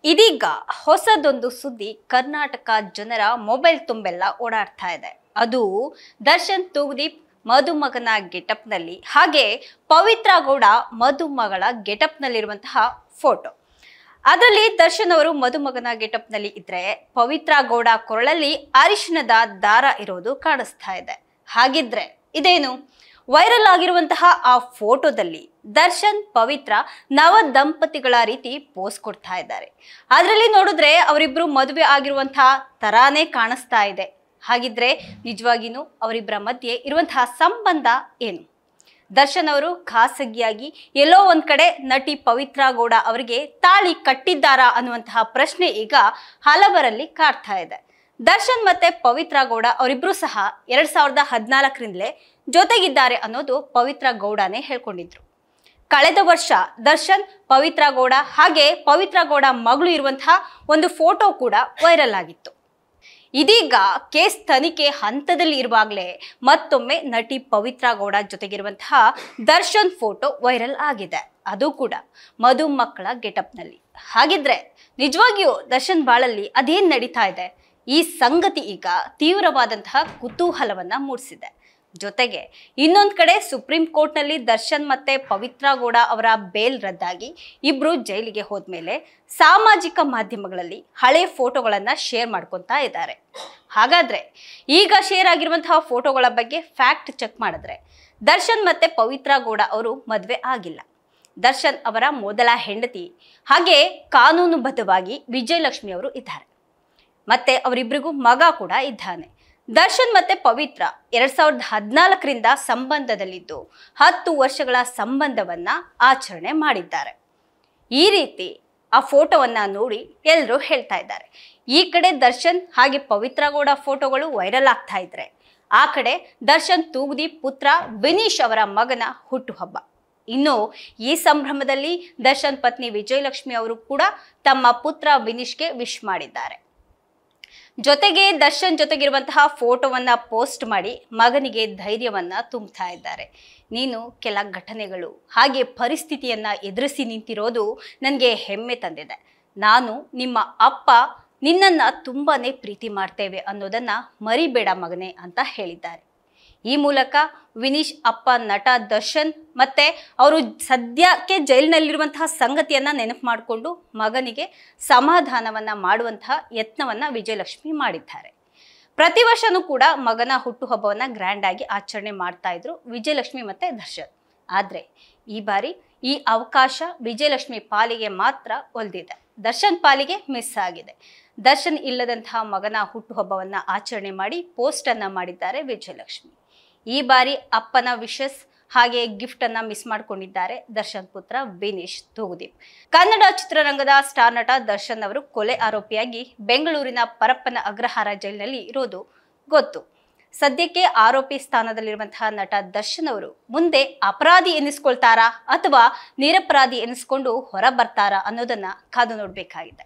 ಇದೀಗ ಹೊಸದೊಂದು ಸುದ್ದಿ ಕರ್ನಾಟಕ ಜನರ ಮೊಬೈಲ್ ತುಂಬೆಲ್ಲ ಓಡಾಡ್ತಾ ಇದೆ. ಅದು ದರ್ಶನ್ ತೂಗುದೀಪ್ ಮದುಮಗನ ಗೆಟಪ್ನಲ್ಲಿ ಹಾಗೆ ಪವಿತ್ರ ಗೌಡ ಮದುಮಗಳ ಗೆಟಪ್ನಲ್ಲಿರುವಂತಹ ಫೋಟೋ. ಅದರಲ್ಲಿ ದರ್ಶನ್ ಅವರು ಮದುಮಗನ ಗೆಟಪ್ನಲ್ಲಿ ಇದ್ರೆ ಪವಿತ್ರ ಗೌಡ ಕೊರಳಲ್ಲಿ ಅರಿಶಿಣದ ದಾರ ಇರೋದು ಕಾಣಿಸ್ತಾ ಇದೆ. ಹಾಗಿದ್ರೆ ಇದೇನು? ವೈರಲ್ ಆಗಿರುವಂತಹ ಆ ಫೋಟೋದಲ್ಲಿ ದರ್ಶನ್ ಪವಿತ್ರ ನವ ದಂಪತಿಗಳ ರೀತಿ ಪೋಸ್ ಕೊಡ್ತಾ ಇದ್ದಾರೆ. ಅದರಲ್ಲಿ ನೋಡಿದ್ರೆ ಅವರಿಬ್ರು ಮದುವೆ ಆಗಿರುವಂತಹ ತರಾನೇ ಕಾಣಿಸ್ತಾ ಇದೆ. ಹಾಗಿದ್ರೆ ನಿಜವಾಗಿನೂ ಅವರಿಬ್ಬರ ಮಧ್ಯೆ ಇರುವಂತಹ ಸಂಬಂಧ ಏನು? ದರ್ಶನ್ ಅವರು ಖಾಸಗಿಯಾಗಿ ಎಲ್ಲೋ ಒಂದ್ ಕಡೆ ನಟಿ ಪವಿತ್ರ ಗೌಡ ಅವರಿಗೆ ತಾಳಿ ಕಟ್ಟಿದ್ದಾರಾ ಅನ್ನುವಂತಹ ಪ್ರಶ್ನೆ ಈಗ ಹಲವರಲ್ಲಿ ಕಾಡ್ತಾ ಇದೆ. ದರ್ಶನ್ ಮತ್ತೆ ಪವಿತ್ರ ಗೌಡ ಅವರಿಬ್ರು ಸಹ 2014ರಿಂದಲೇ ಜೊತೆಗಿದ್ದಾರೆ ಅನ್ನೋದು ಪವಿತ್ರ ಗೌಡನೇ ಹೇಳ್ಕೊಂಡಿದ್ರು. ಕಳೆದ ವರ್ಷ ದರ್ಶನ್ ಪವಿತ್ರ ಗೌಡ ಹಾಗೆ ಪವಿತ್ರ ಗೌಡ ಮಗಳು ಇರುವಂತಹ ಒಂದು ಫೋಟೋ ಕೂಡ ವೈರಲ್ ಆಗಿತ್ತು. ಇದೀಗ ಕೇಸ್ ತನಿಖೆ ಹಂತದಲ್ಲಿ ಇರುವಾಗಲೇ ಮತ್ತೊಮ್ಮೆ ನಟಿ ಪವಿತ್ರ ಗೌಡ ಜೊತೆಗಿರುವಂತಹ ದರ್ಶನ್ ಫೋಟೋ ವೈರಲ್ ಆಗಿದೆ. ಅದು ಕೂಡ ಮದುಮಕ್ಕಳ ಗೆಟಪ್ನಲ್ಲಿ. ಹಾಗಿದ್ರೆ ನಿಜವಾಗಿಯೂ ದರ್ಶನ್ ಬಾಳಲ್ಲಿ ಅದೇನ್ ನಡೀತಾ ಇದೆ? ಈ ಸಂಗತಿ ಈಗ ತೀವ್ರವಾದಂತಹ ಕುತೂಹಲವನ್ನ ಮೂಡಿಸಿದೆ. ಜೊತೆಗೆ ಇನ್ನೊಂದು ಕಡೆ ಸುಪ್ರೀಂ ಕೋರ್ಟ್ನಲ್ಲಿ ದರ್ಶನ್ ಮತ್ತೆ ಪವಿತ್ರ ಗೌಡ ಅವರ ಬೇಲ್ ರದ್ದಾಗಿ ಇಬ್ರು ಜೈಲಿಗೆ ಹೋದ್ಮೇಲೆ ಸಾಮಾಜಿಕ ಮಾಧ್ಯಮಗಳಲ್ಲಿ ಹಳೆ ಫೋಟೋಗಳನ್ನ ಶೇರ್ ಮಾಡ್ಕೊತಾ ಇದ್ದಾರೆ. ಹಾಗಾದ್ರೆ ಈಗ ಶೇರ್ ಆಗಿರುವಂತಹ ಫೋಟೋಗಳ ಬಗ್ಗೆ ಫ್ಯಾಕ್ಟ್ ಚೆಕ್ ಮಾಡಿದ್ರೆ ದರ್ಶನ್ ಮತ್ತೆ ಪವಿತ್ರ ಗೌಡ ಅವರು ಮದುವೆ ಆಗಿಲ್ಲ. ದರ್ಶನ್ ಅವರ ಮೊದಲ ಹೆಂಡತಿ ಹಾಗೆ ಕಾನೂನುಬದ್ಧವಾಗಿ ವಿಜಯಲಕ್ಷ್ಮಿ ಅವರು ಇದ್ದಾರೆ. ಮತ್ತೆ ಅವರಿಬ್ಬರಿಗೂ ಮಗ ಕೂಡ ಇದ್ದಾನೆ. ದರ್ಶನ್ ಮತ್ತೆ ಪವಿತ್ರ 2014ರಿಂದ ಸಂಬಂಧದಲ್ಲಿದ್ದು 10 ವರ್ಷಗಳ ಸಂಬಂಧವನ್ನ ಆಚರಣೆ ಮಾಡಿದ್ದಾರೆ. ಈ ರೀತಿ ಆ ಫೋಟೋವನ್ನ ನೋಡಿ ಎಲ್ಲರೂ ಹೇಳ್ತಾ ಇದ್ದಾರೆ. ಈ ಕಡೆ ದರ್ಶನ್ ಹಾಗೆ ಪವಿತ್ರ ಗೌಡ ಫೋಟೋಗಳು ವೈರಲ್ ಆಗ್ತಾ ಇದ್ರೆ, ಆ ಕಡೆ ದರ್ಶನ್ ತೂಗುದೀಪ್ ಪುತ್ರ ವಿನೀಶ್ ಅವರ ಮಗನ ಹುಟ್ಟುಹಬ್ಬ. ಇನ್ನು ಈ ಸಂಭ್ರಮದಲ್ಲಿ ದರ್ಶನ್ ಪತ್ನಿ ವಿಜಯಲಕ್ಷ್ಮಿ ಅವರು ಕೂಡ ತಮ್ಮ ಪುತ್ರ ವಿನೀಶ್ಗೆ ವಿಶ್ ಮಾಡಿದ್ದಾರೆ. ಜೊತೆಗೆ ದರ್ಶನ್ ಜೊತೆಗಿರುವಂತಹ ಫೋಟೋವನ್ನ ಪೋಸ್ಟ್ ಮಾಡಿ ಮಗನಿಗೆ ಧೈರ್ಯವನ್ನ ತುಂಬುತ್ತಾ ಇದ್ದಾರೆ. ನೀನು ಕೆಲ ಘಟನೆಗಳು ಹಾಗೆ ಪರಿಸ್ಥಿತಿಯನ್ನ ಎದುರಿಸಿ ನಿಂತಿರೋದು ನನಗೆ ಹೆಮ್ಮೆ ತಂದಿದೆ. ನಾನು ನಿಮ್ಮ ಅಪ್ಪ ನಿನ್ನನ್ನ ತುಂಬಾನೇ ಪ್ರೀತಿ ಮಾಡ್ತೇವೆ ಅನ್ನೋದನ್ನ ಮರಿಬೇಡ ಮಗನೇ ಅಂತ ಹೇಳಿದ್ದಾರೆ. ಈ ಮೂಲಕ ವಿನೀಶ್ ಅಪ್ಪ ನಟ ದರ್ಶನ್ ಮತ್ತೆ ಅವರು ಸದ್ಯಕ್ಕೆ ಜೈಲಿನಲ್ಲಿರುವಂತಹ ಸಂಗತಿಯನ್ನ ನೆನಪು ಮಾಡಿಕೊಂಡು ಮಗನಿಗೆ ಸಮಾಧಾನವನ್ನ ಮಾಡುವಂತಹ ಯತ್ನವನ್ನ ವಿಜಯಲಕ್ಷ್ಮಿ ಮಾಡಿದ್ದಾರೆ. ಪ್ರತಿ ವರ್ಷನೂ ಕೂಡ ಮಗನ ಹುಟ್ಟುಹಬ್ಬವನ್ನ ಗ್ರ್ಯಾಂಡ್ ಆಗಿ ಆಚರಣೆ ಮಾಡ್ತಾ ಇದ್ರು ವಿಜಯಲಕ್ಷ್ಮಿ ಮತ್ತೆ ದರ್ಶನ್. ಆದ್ರೆ ಈ ಬಾರಿ ಈ ಅವಕಾಶ ವಿಜಯಲಕ್ಷ್ಮಿ ಪಾಲಿಗೆ ಮಾತ್ರ ಒಲ್ದಿದೆ. ದರ್ಶನ್ ಪಾಲಿಗೆ ಮಿಸ್ ಆಗಿದೆ. ದರ್ಶನ್ ಇಲ್ಲದಂತಹ ಮಗನ ಹುಟ್ಟುಹಬ್ಬವನ್ನ ಆಚರಣೆ ಮಾಡಿ ಪೋಸ್ಟ್ ಅನ್ನ ಮಾಡಿದ್ದಾರೆ ವಿಜಯಲಕ್ಷ್ಮಿ. ಈ ಬಾರಿ ಅಪ್ಪನ ವಿಶಸ್ ಹಾಗೆ ಗಿಫ್ಟ್ ಅನ್ನ ಮಿಸ್ ಮಾಡ್ಕೊಂಡಿದ್ದಾರೆ ದರ್ಶನ್ ಪುತ್ರ ವಿನೀಶ್ ತೂಗುದೀಪ್. ಕನ್ನಡ ಚಿತ್ರರಂಗದ ಸ್ಟಾರ್ ನಟ ದರ್ಶನ್ ಅವರು ಕೊಲೆ ಆರೋಪಿಯಾಗಿ ಬೆಂಗಳೂರಿನ ಪರಪ್ಪನ ಅಗ್ರಹಾರ ಜೈಲಿನಲ್ಲಿ ಇರೋದು ಗೊತ್ತು. ಸದ್ಯಕ್ಕೆ ಆರೋಪಿ ಸ್ಥಾನದಲ್ಲಿರುವಂತಹ ನಟ ದರ್ಶನ್ ಅವರು ಮುಂದೆ ಅಪರಾಧಿ ಎನಿಸ್ಕೊಳ್ತಾರಾ ಅಥವಾ ನಿರಪರಾಧಿ ಎನಿಸ್ಕೊಂಡು ಹೊರ ಬರ್ತಾರಾ ಅನ್ನೋದನ್ನ ಕಾದು ನೋಡ್ಬೇಕಾಗಿದೆ.